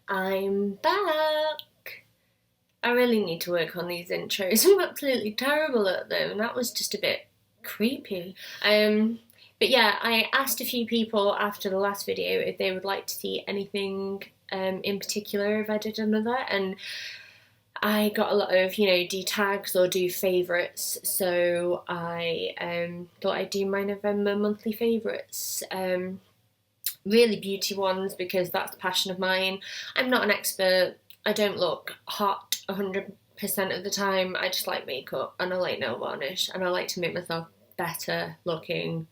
I'm back. I really need to work on these intros. I'm absolutely terrible at them. That was just a bit creepy. But yeah, I asked a few people after the last video if they would like to see anything in particular if I did another, and I got a lot of, do tags or do favourites, so I thought I'd do my November monthly favourites. Really beauty ones because that's a passion of mine. I'm not an expert. I don't look hot 100% of the time. I just like makeup and I like nail varnish and I like to make myself better looking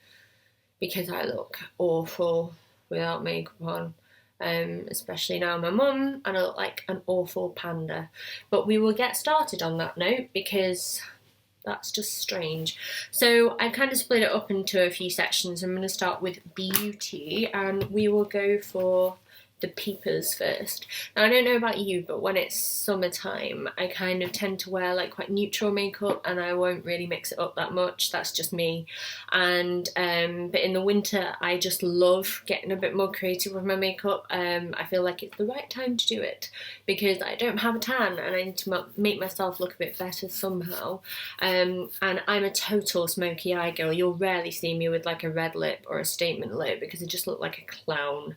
because I look awful without makeup on. Especially now I'm a mum and I look like an awful panda. But we will get started on that note because that's just strange. So I kind of split it up into a few sections. I'm going to start with beauty and we will go for the peepers first. Now I don't know about you, but when it's summertime I kind of tend to wear like quite neutral makeup and I won't really mix it up that much. That's just me. And but in the winter I just love getting a bit more creative with my makeup. I feel like it's the right time to do it because I don't have a tan and I need to make myself look a bit better somehow. And I'm a total smoky eye girl. You'll rarely see me with like a red lip or a statement lip because I just look like a clown.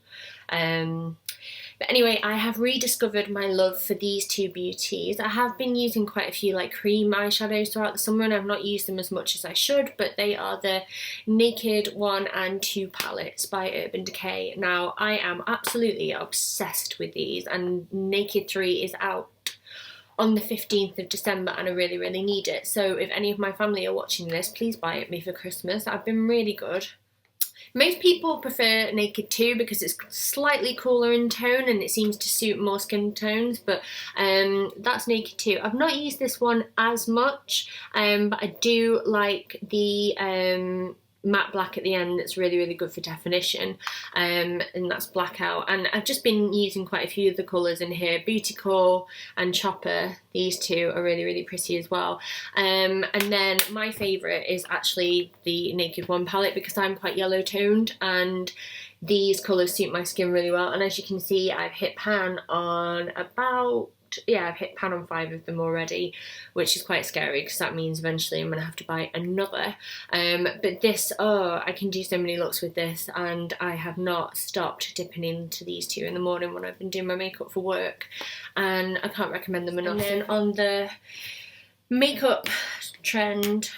But anyway, I have rediscovered my love for these two beauties. I have been using quite a few like cream eyeshadows throughout the summer and I've not used them as much as I should, but they are the Naked 1 and 2 palettes by Urban Decay. Now, I am absolutely obsessed with these and Naked 3 is out on the 15th of December and I really, really need it. So if any of my family are watching this, please buy it me for Christmas. I've been really good. Most people prefer Naked 2 because it's slightly cooler in tone and it seems to suit more skin tones, but that's Naked 2. I've not used this one as much, but I do like the matte black at the end. That's really, really good for definition, and that's Blackout. And I've just been using quite a few of the colours in here. Beauty Core and Chopper, these two are really, really pretty as well. And then my favourite is actually the Naked 1 palette because I'm quite yellow toned and these colours suit my skin really well. And as you can see, I've hit pan on I've hit pan on 5 of them already, which is quite scary because that means eventually I'm going to have to buy another. But this, I can do so many looks with this and I have not stopped dipping into these two in the morning when I've been doing my makeup for work and I can't recommend them enough. And then on the makeup trend,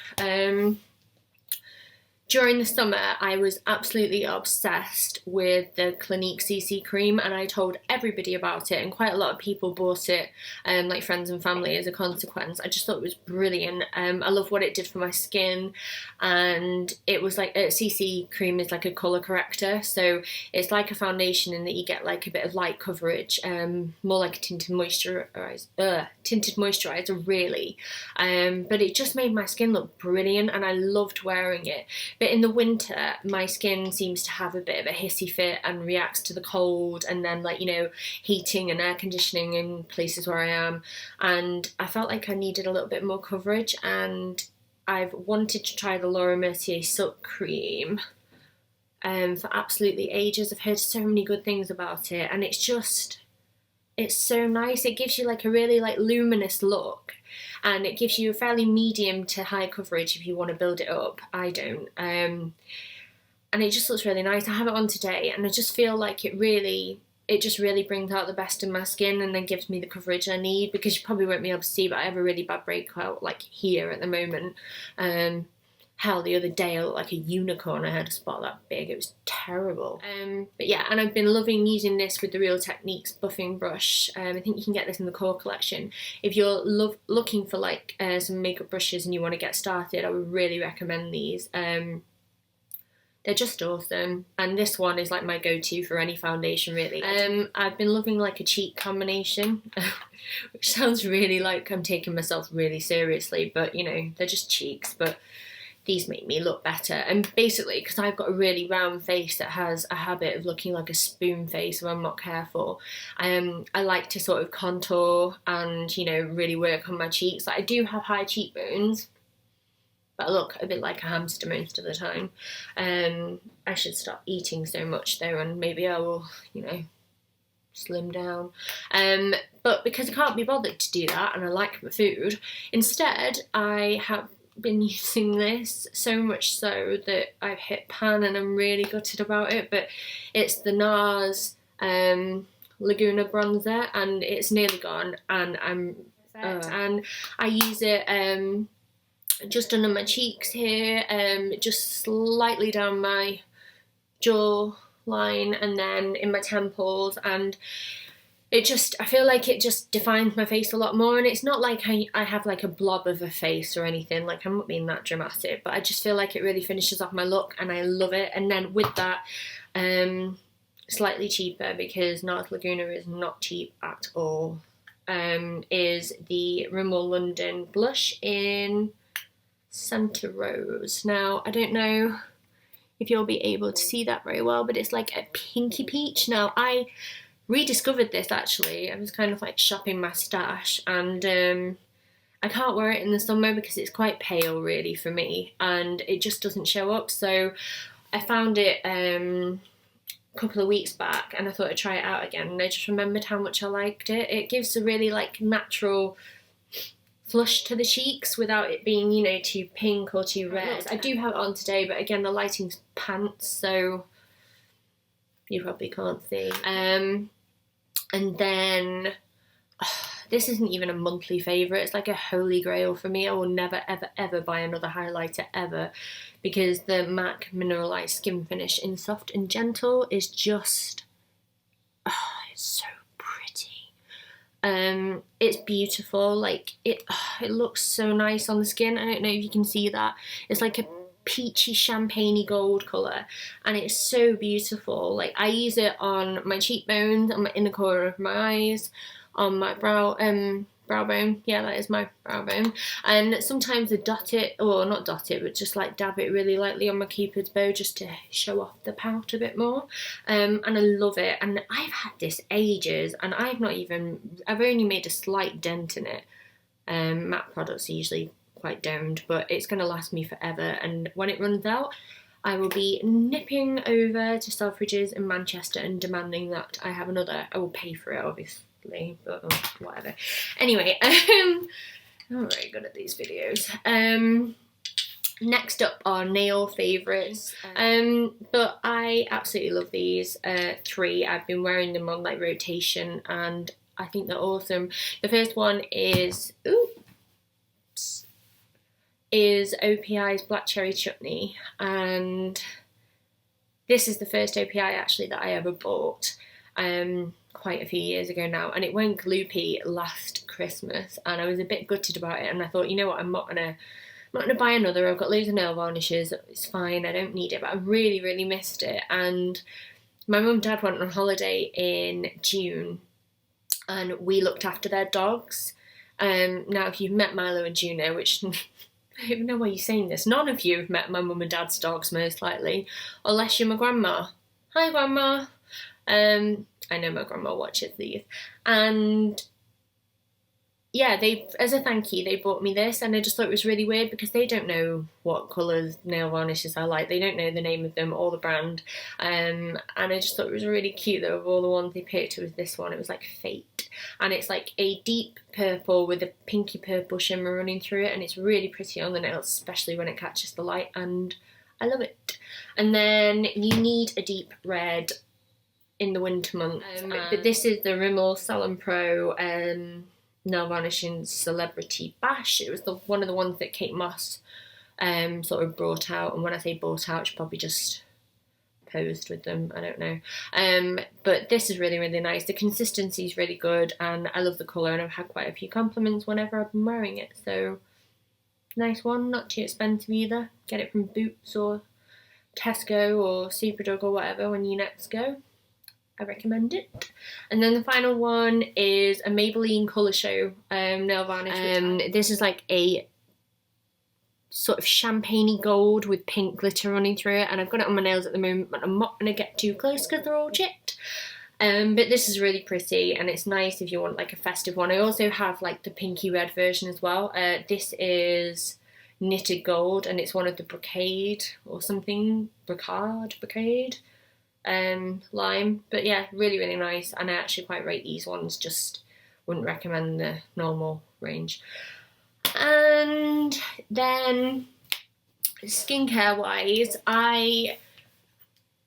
during the summer, I was absolutely obsessed with the Clinique CC cream and I told everybody about it and quite a lot of people bought it, like friends and family as a consequence. I just thought it was brilliant. I love what it did for my skin and it was like, CC cream is like a colour corrector, so it's like a foundation in that you get like a bit of light coverage, more like a tinted moisturiser really. But it just made my skin look brilliant and I loved wearing it. But in the winter, my skin seems to have a bit of a hissy fit and reacts to the cold and then like, heating and air conditioning in places where I am. And I felt like I needed a little bit more coverage and I've wanted to try the Laura Mercier Silk Cream for absolutely ages. I've heard so many good things about it and it's so nice. It gives you like a really like luminous look and it gives you a fairly medium to high coverage if you want to build it up. I don't. And it just looks really nice. I have it on today and I just feel like it just really brings out the best in my skin and then gives me the coverage I need, because you probably won't be able to see, but I have a really bad breakout like here at the moment. Hell, the other day I looked like a unicorn. I had a spot that big. It was terrible. But yeah, and I've been loving using this with the Real Techniques buffing brush. I think you can get this in the core collection. If you're looking for like some makeup brushes and you want to get started, I would really recommend these. They're just awesome, and this one is like my go-to for any foundation really. I've been loving like a cheek combination, which sounds really like I'm taking myself really seriously, but they're just cheeks, but these make me look better. And basically, because I've got a really round face that has a habit of looking like a spoon face if I'm not careful, I like to sort of contour and, really work on my cheeks. Like, I do have high cheekbones, but I look a bit like a hamster most of the time. I should stop eating so much though, and maybe I will, slim down. But because I can't be bothered to do that and I like my food, instead I have been using this so much so that I've hit pan and I'm really gutted about it. But it's the NARS Laguna bronzer, and it's nearly gone, and and I use it just under my cheeks here, just slightly down my jaw line, and then in my temples, and it just, I feel like it just defines my face a lot more. And it's not like I have like a blob of a face or anything, like I'm not being that dramatic, but I just feel like it really finishes off my look and I love it. And then with that, slightly cheaper, because NARS Laguna is not cheap at all, is the Rimmel London blush in Santa Rose. Now, I don't know if you'll be able to see that very well, but it's like a pinky peach. Now, I rediscovered this actually. I was kind of like shopping my stash, and I can't wear it in the summer because it's quite pale really for me, and it just doesn't show up. So I found it a couple of weeks back, and I thought I'd try it out again, and I just remembered how much I liked it. It gives a really like natural flush to the cheeks without it being, you know, too pink or too red. I do have it on today, but again, the lighting's pants, so you probably can't see. And then this isn't even a monthly favourite. It's like a holy grail for me. I will never, ever, ever buy another highlighter ever, because the MAC Mineralized Skin Finish in Soft and Gentle is just, it's so pretty. It's beautiful. Like it looks so nice on the skin. I don't know if you can see that. It's like a peachy champagne gold colour, and it's so beautiful. Like I use it on my cheekbones, on my inner corner of my eyes, on my brow bone. Yeah, that is my brow bone. And sometimes I dot it, or not dot it, but just like dab it really lightly on my cupid's bow just to show off the pout a bit more. And I love it. And I've had this ages, and I've only made a slight dent in it. Matte products are usually quite domed, but it's going to last me forever. And when it runs out, I will be nipping over to Selfridges in Manchester and demanding that I have another. I will pay for it, obviously, but whatever. Anyway, I'm not very good at these videos. Next up are nail favourites, but I absolutely love these three. I've been wearing them on like rotation, and I think they're awesome. The first one is OPI's Black Cherry Chutney, and this is the first OPI actually that I ever bought. Quite a few years ago now, and it went gloopy last Christmas, and I was a bit gutted about it, and I thought, you know what, I'm not gonna buy another. I've got loads of nail varnishes, it's fine, I don't need it. But I really, really missed it. And my mum and dad went on holiday in June, and we looked after their dogs. Now if you've met Milo and Juno, which I don't know why you're saying this, none of you have met my mum and dad's dogs most likely, unless you're my grandma. Hi grandma. I know my grandma watches these, and yeah, they, as a thank you, they bought me this, and I just thought it was really weird because they don't know what colours nail varnishes I like. They don't know the name of them or the brand, and I just thought it was really cute that of all the ones they picked, it was this one. It was like Fate, and it's like a deep purple with a pinky purple shimmer running through it, and it's really pretty on the nails, especially when it catches the light, and I love it. And then you need a deep red in the winter months, but this is the Rimmel Salon Pro nail varnishing Celebrity Bash. It was one of the ones that Kate Moss sort of brought out, and when I say brought out, she probably just posed with them, I don't know. But this is really, really nice. The consistency is really good, and I love the colour, and I've had quite a few compliments whenever I've been wearing it. So nice one, not too expensive either. Get it from Boots or Tesco or Superdrug or whatever when you next go. I recommend it. And then the final one is a Maybelline Colour Show nail varnish. This is like a sort of champagne gold with pink glitter running through it, and I've got it on my nails at the moment, but I'm not going to get too close because they're all chipped. But this is really pretty, and it's nice if you want like a festive one. I also have like the pinky red version as well. This is Knitted Gold, and it's one of the Brocade or something, Brocade. lime. But yeah, really, really nice. And I actually quite rate these ones, just wouldn't recommend the normal range. And then skincare wise, I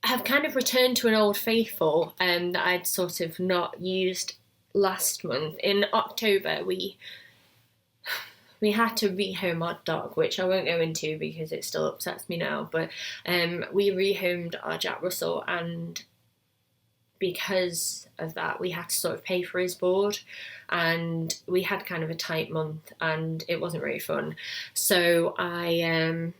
have kind of returned to an old faithful that I'd sort of not used last month. In October, we had to rehome our dog, which I won't go into because it still upsets me now, but we rehomed our Jack Russell, and because of that we had to sort of pay for his board, and we had kind of a tight month and it wasn't very fun. So I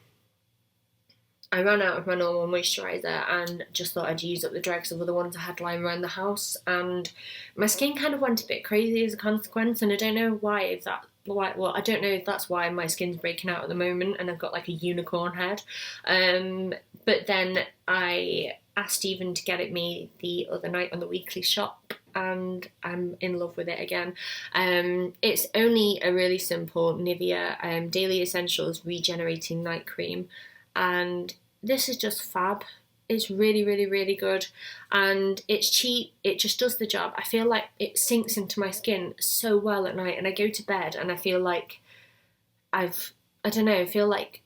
ran out of my normal moisturiser and just thought I'd use up the dregs of other ones I had lying around the house, and my skin kind of went a bit crazy as a consequence, and I don't know why, I don't know if that's why my skin's breaking out at the moment and I've got like a unicorn head. But then I asked Stephen to get it me the other night on the weekly shop, and I'm in love with it again. It's only a really simple Nivea Daily Essentials Regenerating Night Cream, and this is just fab. It's really, really, really good, and it's cheap. It just does the job. I feel like it sinks into my skin so well at night, and I go to bed and I feel like I don't know, I feel like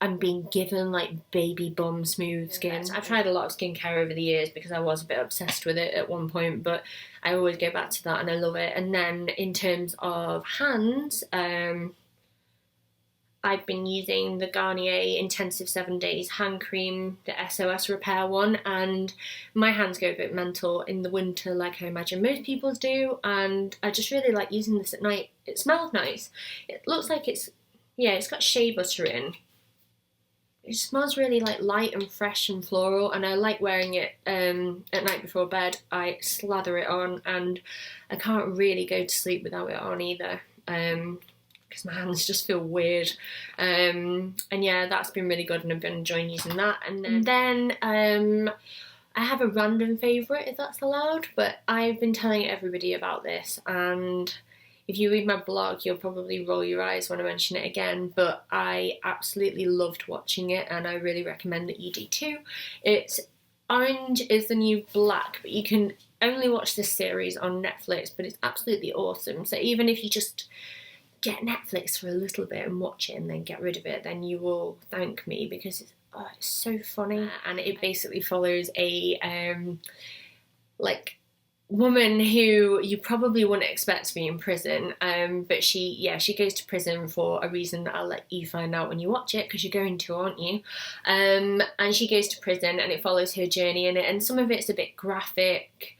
I'm being given like baby bum smooth skin. I've tried a lot of skincare over the years because I was a bit obsessed with it at one point, but I always go back to that and I love it. And then in terms of hands, I've been using the Garnier Intensive 7 Days hand cream, the SOS Repair one, and my hands go a bit mental in the winter like I imagine most people's do, and I just really like using this at night. It smells nice. It looks like it's got shea butter in. It smells really like light and fresh and floral, and I like wearing it at night before bed. I slather it on and I can't really go to sleep without it on either. Because my hands just feel weird. And yeah, that's been really good and I've been enjoying using that. And then I have a random favourite, if that's allowed, but I've been telling everybody about this, and if you read my blog you'll probably roll your eyes when I mention it again, but I absolutely loved watching it and I really recommend that you do too. It's Orange is the New Black, but you can only watch this series on Netflix, but it's absolutely awesome. So even if you just get Netflix for a little bit and watch it and then get rid of it, then you will thank me, because it's so funny. And it basically follows a like woman who you probably wouldn't expect to be in prison, but she goes to prison for a reason that I'll let you find out when you watch it, because you're going to, aren't you? And she goes to prison and it follows her journey in it, and some of it's a bit graphic.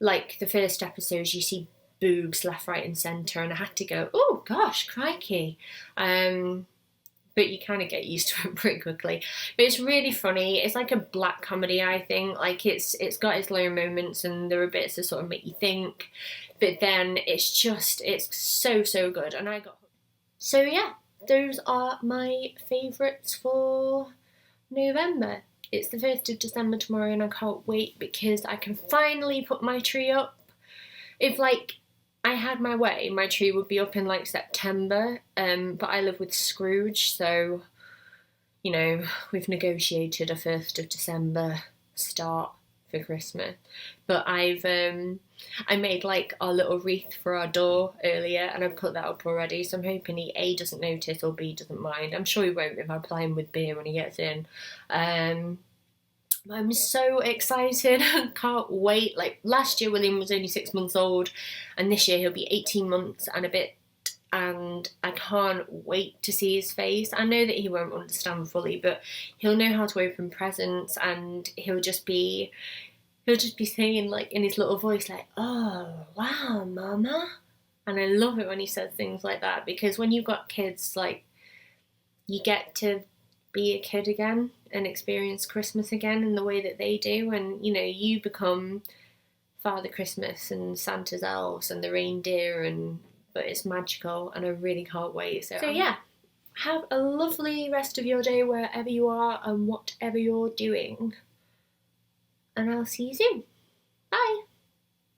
Like the first episode you see boobs left, right and centre, and I had to go, oh gosh, crikey. But you kind of get used to it pretty quickly. But it's really funny. It's like a black comedy, I think. Like it's got its low moments and there are bits that sort of make you think, but then it's so good. And so yeah, those are my favourites for November. It's the 1st of December tomorrow and I can't wait because I can finally put my tree up. If I had my way, my tree would be up in September, but I live with Scrooge, so, you know, we've negotiated a 1st of December start for Christmas. But I made our little wreath for our door earlier and I've put that up already, so I'm hoping he A, doesn't notice, or B, doesn't mind. I'm sure he won't if I ply him with beer when he gets in. I'm so excited. I can't wait. Last year William was only 6 months old and this year he'll be 18 months and a bit, and I can't wait to see his face. I know that he won't understand fully, but he'll know how to open presents and he'll just be saying in his little voice oh wow mama, and I love it when he says things like that, because when you've got kids you get to be a kid again and experience Christmas again in the way that they do, and you become Father Christmas and Santa's elves and the reindeer, but it's magical and I really can't wait. So yeah, have a lovely rest of your day wherever you are and whatever you're doing, and I'll see you soon. Bye.